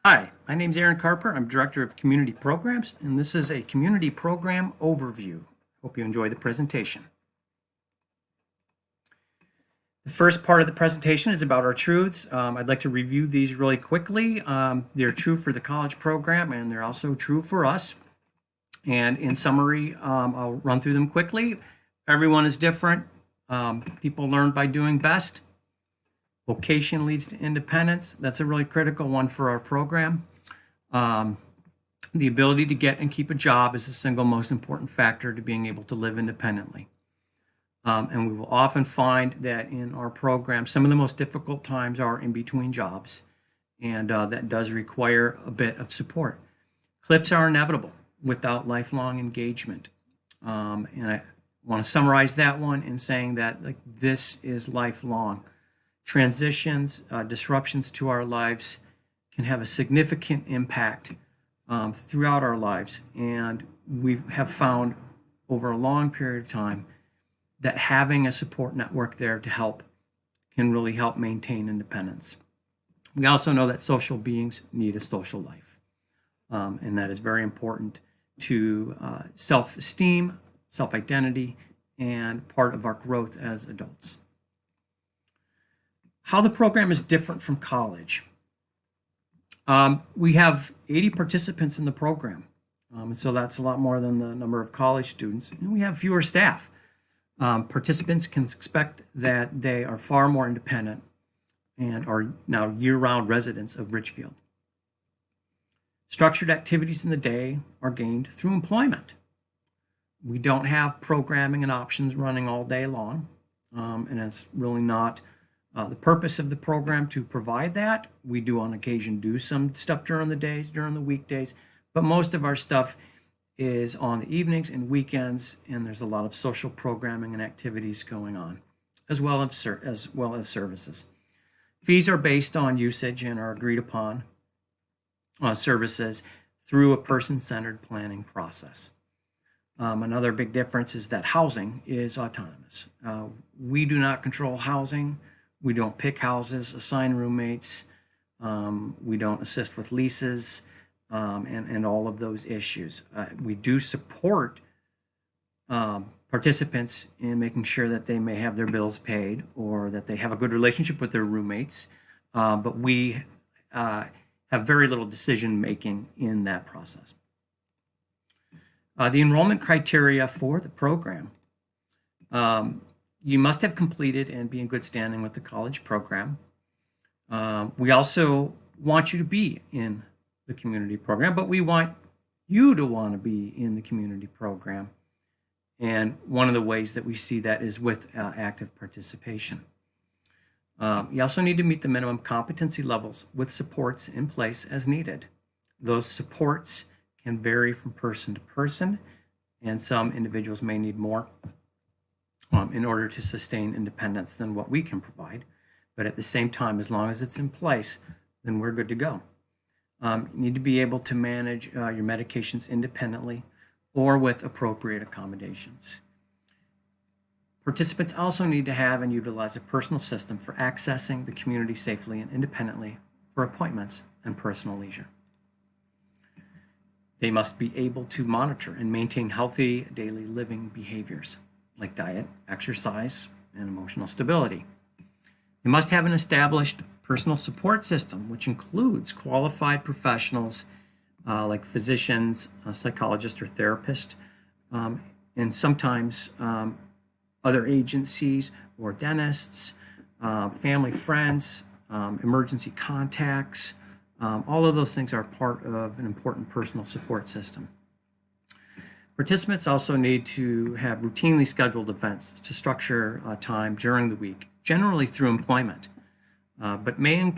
Hi, my name is Aaron Carper. I'm Director of Community Programs, and this is a community program overview. Hope you enjoy the presentation. The first part of the presentation is about our truths. I'd like to review these really quickly. They're true for the college program, and they're also true for us. And in summary, I'll run through them quickly. Everyone is different. People learn by doing best. Vocation leads to independence. That's a really critical one for our program. The ability to get and keep a job is the single most important factor to being able to live independently. And we will often find that in our program, some of the most difficult times are in between jobs, and that does require a bit of support. Cliffs are inevitable without lifelong engagement. And I want to summarize that one in saying that this is lifelong. Transitions, disruptions to our lives can have a significant impact throughout our lives. And we have found over a long period of time that having a support network there to help can really help maintain independence. We also know that social beings need a social life. And that is very important to self-esteem, self-identity, and part of our growth as adults. How the program is different from college. We have 80 participants in the program, so that's a lot more than the number of college students, and we have fewer staff. Participants can expect that they are far more independent and are now year-round residents of Richfield. Structured activities in the day are gained through employment. We don't have programming and options running all day long, and it's really not the purpose of the program to provide that. We do on occasion do some stuff during the days, during the weekdays, but most of our stuff is on the evenings and weekends, and there's a lot of social programming and activities going on, as well as services. Fees are based on usage and are agreed upon services through a person-centered planning process. Another big difference is that housing is autonomous. We do not control housing. We don't pick houses, assign roommates. We don't assist with leases and all of those issues. We do support participants in making sure that they may have their bills paid or that they have a good relationship with their roommates, but we have very little decision making in that process. The enrollment criteria for the program. You must have completed and be in good standing with the college program. We also want you to be in the community program, but we want you to want to be in the community program. And one of the ways that we see that is with active participation. You also need to meet the minimum competency levels with supports in place as needed. Those supports can vary from person to person, and some individuals may need more in order to sustain independence than what we can provide. But at the same time, as long as it's in place, then we're good to go. You need to be able to manage your medications independently or with appropriate accommodations. Participants also need to have and utilize a personal system for accessing the community safely and independently for appointments and personal leisure. They must be able to monitor and maintain healthy daily living behaviors like diet, exercise, and emotional stability. You must have an established personal support system, which includes qualified professionals like physicians, psychologists, or therapists, and sometimes other agencies or dentists, family, friends, emergency contacts. All of those things are part of an important personal support system. Participants also need to have routinely scheduled events to structure time during the week, generally through employment, but may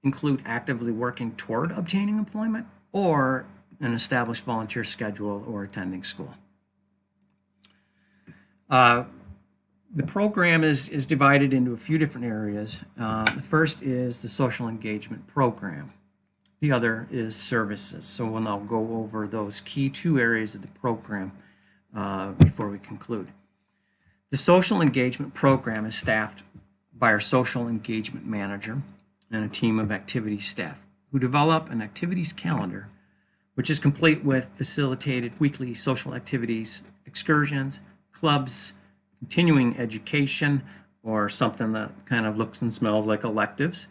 include actively working toward obtaining employment or an established volunteer schedule or attending school. The program is divided into a few different areas. The first is the social engagement program. The other is services. So we'll now go over those key two areas of the program before we conclude. The social engagement program is staffed by our social engagement manager and a team of activity staff who develop an activities calendar, which is complete with facilitated weekly social activities, excursions, clubs, continuing education, or something that kind of looks and smells like electives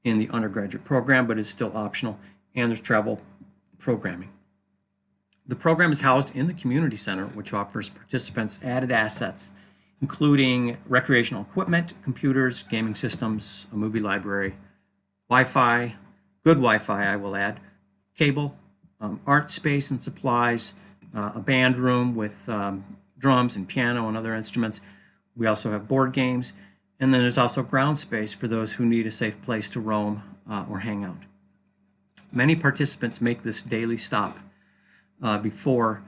in the undergraduate program, but is still optional, and there's travel programming. The program is housed in the community center, which offers participants added assets, including recreational equipment, computers, gaming systems, a movie library, Wi-Fi, good Wi-Fi, I will add, cable, art space and supplies, a band room with drums and piano and other instruments. We also have board games, and then there's also ground space for those who need a safe place to roam or hang out. Many participants make this daily stop before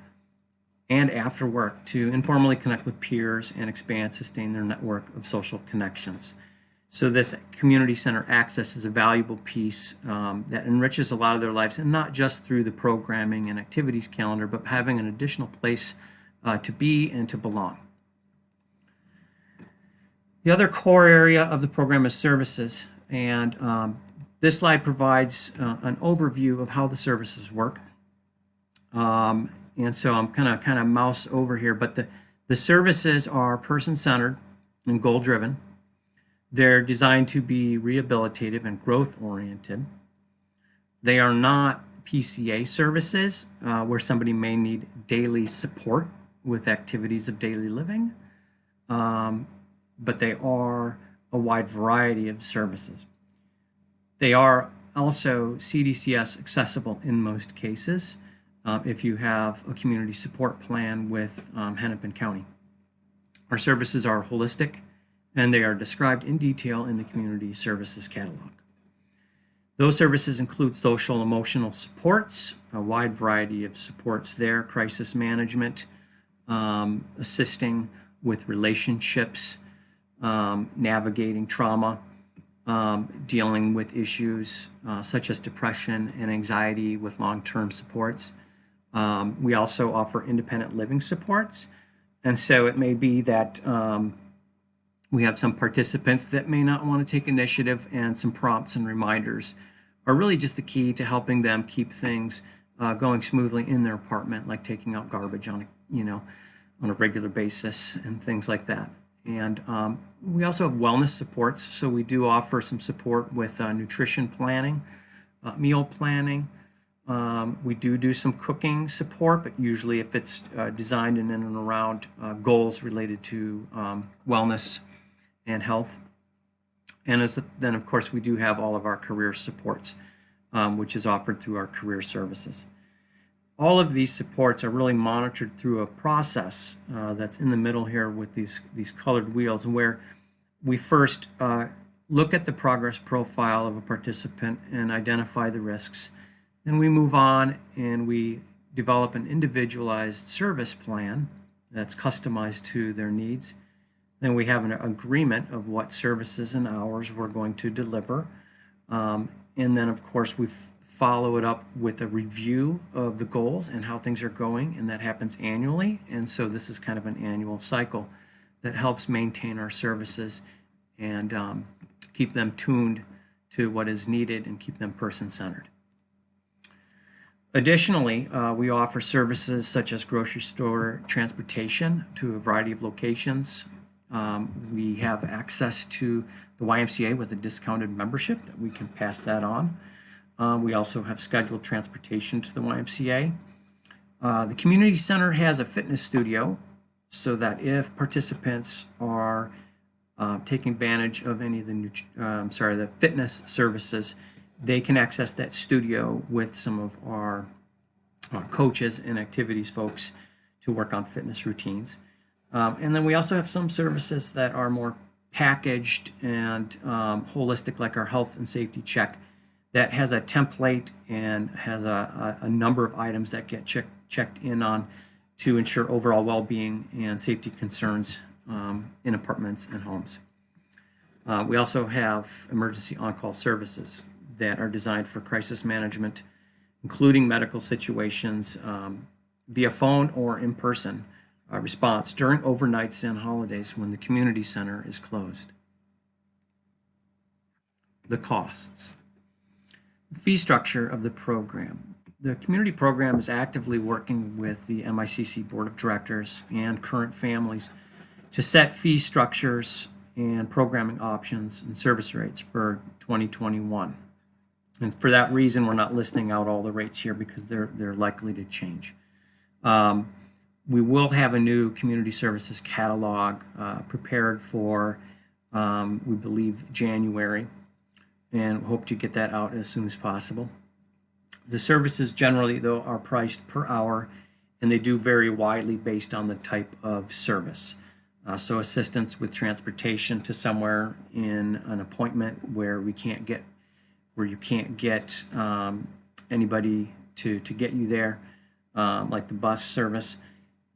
and after work to informally connect with peers and sustain their network of social connections. So this community center access is a valuable piece that enriches a lot of their lives, and not just through the programming and activities calendar, but having an additional place to be and to belong. The other core area of the program is services, and this slide provides an overview of how the services work. And so I'm kind of mouse over here, but the services are person-centered and goal-driven. They're designed to be rehabilitative and growth-oriented. They are not PCA services where somebody may need daily support with activities of daily living, but they are a wide variety of services. They are also CDCS accessible in most cases if you have a community support plan with Hennepin County. Our services are holistic, and they are described in detail in the Community Services Catalog. Those services include social emotional supports, a wide variety of supports there, crisis management, assisting with relationships, navigating trauma, dealing with issues such as depression and anxiety with long-term supports. We also offer independent living supports, and so it may be that we have some participants that may not want to take initiative, and some prompts and reminders are really just the key to helping them keep things going smoothly in their apartment, like taking out garbage on a regular basis and things like that. And we also have wellness supports, so we do offer some support with nutrition planning, meal planning. We do some cooking support, but usually if it's designed in and around goals related to wellness and health. And then, of course, we do have all of our career supports, which is offered through our career services. All of these supports are really monitored through a process that's in the middle here with these colored wheels, where we first look at the progress profile of a participant and identify the risks. Then we move on and we develop an individualized service plan that's customized to their needs. Then we have an agreement of what services and hours we're going to deliver. And then, of course, we follow it up with a review of the goals and how things are going, and that happens annually. And so this is kind of an annual cycle that helps maintain our services and keep them tuned to what is needed and keep them person-centered. Additionally, we offer services such as grocery store transportation to a variety of locations. We have access to the YMCA with a discounted membership that we can pass that on. We also have scheduled transportation to the YMCA. The community center has a fitness studio so that if participants are taking advantage of any of the fitness services, they can access that studio with some of our coaches and activities folks to work on fitness routines. And then we also have some services that are more packaged and holistic, like our health and safety check, that has a template and has a number of items that get checked in on to ensure overall well-being and safety concerns in apartments and homes. We also have emergency on-call services that are designed for crisis management, including medical situations via phone or in-person response during overnights and holidays when the community center is closed. The costs. Fee structure of the program. The community program is actively working with the MICC Board of Directors and current families to set fee structures and programming options and service rates for 2021. And for that reason, we're not listing out all the rates here because they're likely to change. We will have a new community services catalog prepared for, we believe, January, and hope to get that out as soon as possible. The services generally, though, are priced per hour, and they do vary widely based on the type of service. So assistance with transportation to somewhere in an appointment where you can't get anybody to get you there, like the bus service,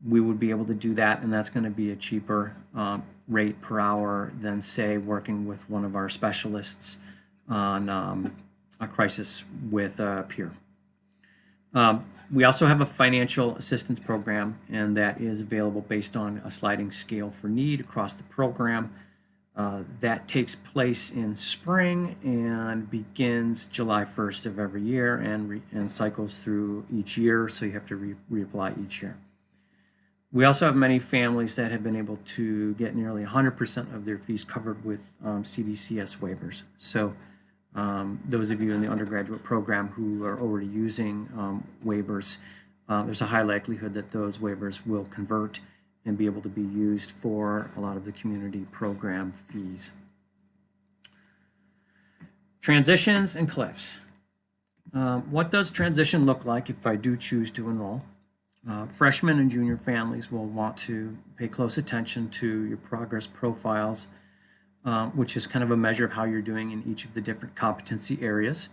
we would be able to do that, and that's going to be a cheaper rate per hour than, say, working with one of our specialists on a crisis with a peer. We also have a financial assistance program, and that is available based on a sliding scale for need across the program. That takes place in spring and begins July 1st of every year and cycles through each year, so you have to reapply each year. We also have many families that have been able to get nearly 100% of their fees covered with CDCS waivers. So those of you in the undergraduate program who are already using waivers, there's a high likelihood that those waivers will convert and be able to be used for a lot of the community program fees. Transitions and cliffs. What does transition look like if I do choose to enroll? Freshman and junior families will want to pay close attention to your progress profiles, which is kind of a measure of how you're doing in each of the different competency areas.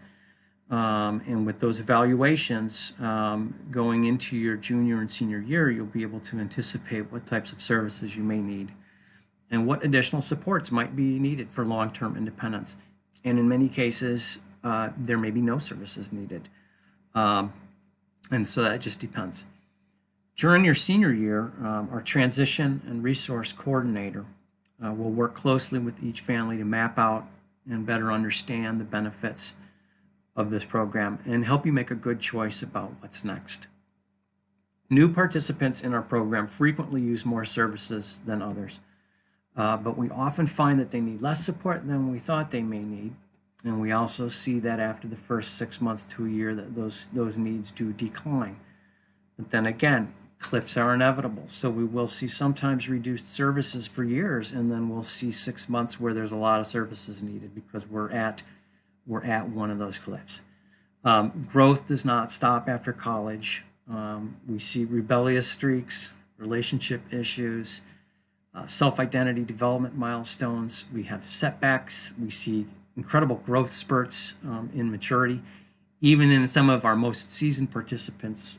And with those evaluations going into your junior and senior year, you'll be able to anticipate what types of services you may need and what additional supports might be needed for long-term independence. And in many cases, there may be no services needed. And so that just depends. During your senior year, our transition and resource coordinator will work closely with each family to map out and better understand the benefits of this program and help you make a good choice about what's next. New participants in our program frequently use more services than others, but we often find that they need less support than we thought they may need. And we also see that after the first 6 months to a year that those needs do decline. But then again, cliffs are inevitable. So we will see sometimes reduced services for years, and then we'll see 6 months where there's a lot of services needed because we're at one of those cliffs. Growth does not stop after college. We see rebellious streaks, relationship issues, self-identity development milestones. We have setbacks. We see incredible growth spurts in maturity, even in some of our most seasoned participants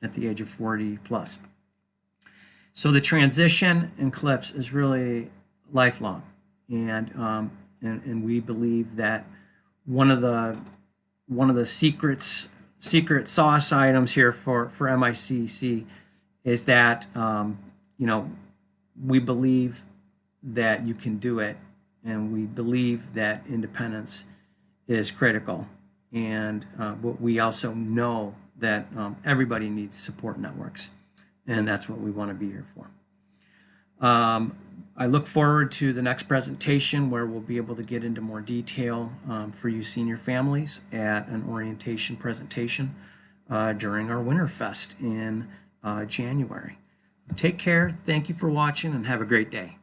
at the age of 40 plus. So the transition and cliffs is really lifelong, and we believe that one of the secret sauce items here for MICC is that we believe that you can do it, and we believe that independence is critical, and but we also know that everybody needs support networks, and that's what we want to be here for. I look forward to the next presentation where we'll be able to get into more detail for you senior families at an orientation presentation during our Winterfest in January. Take care, thank you for watching, and have a great day.